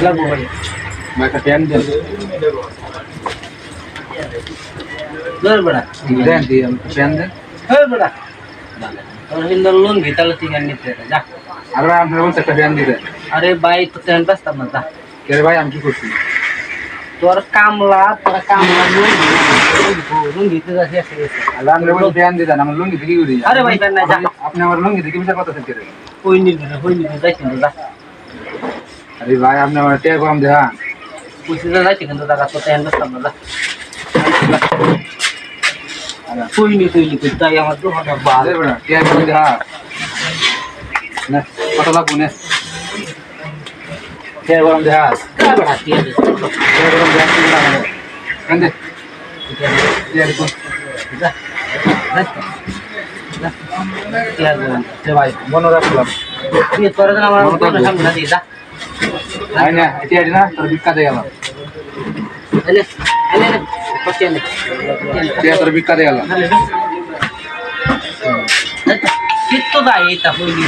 লাগবো ভাই একটা ফ্যান দেন ধর বড়া দেন দিয়ে ফ্যান দেন ধর বড়া তোর হিন্দর লোন গিতালে তিন নিতে যা আর ভাই আপনার বলছে একটা ফ্যান দিতে আরে ভাই তো তেন বাস্তাম না যা কে ভাই আমি কি করছি তোর কামলা লোন গিতে যাচ্ছে আল্লাহ আপনার বলছে ফ্যান দিতে আমার লুঙ্গি থেকে উড়ি আরে ভাই ফ্যান না যা আপনি আমার লুঙ্গি থেকে বিচার করতেছেন কে হই নিবে যাই কিন্তু যা আরে ভাই আপনি আমার টের কম দেন পুষি যাচ্ছে কিন্তু টাকা তো তেন বাস্তাম না যা হই নি তাই আমার 2000 বাদ আরে বড় টের কম দেন না কত লাগবে না টের কম দেন বড়া দিয়ে দে টের কম দেন কি না কেন দে টের কম যা যে ভাই মনে রাখলাম তুই তোর আমার সামনে না দিয়ে যা আই না টের না তোর বিক্কা দিয়ে গেলাম এলে কত এলে টের তোর বিক্কা দিয়ে গেলাম কিত্তো দা এটা হইলি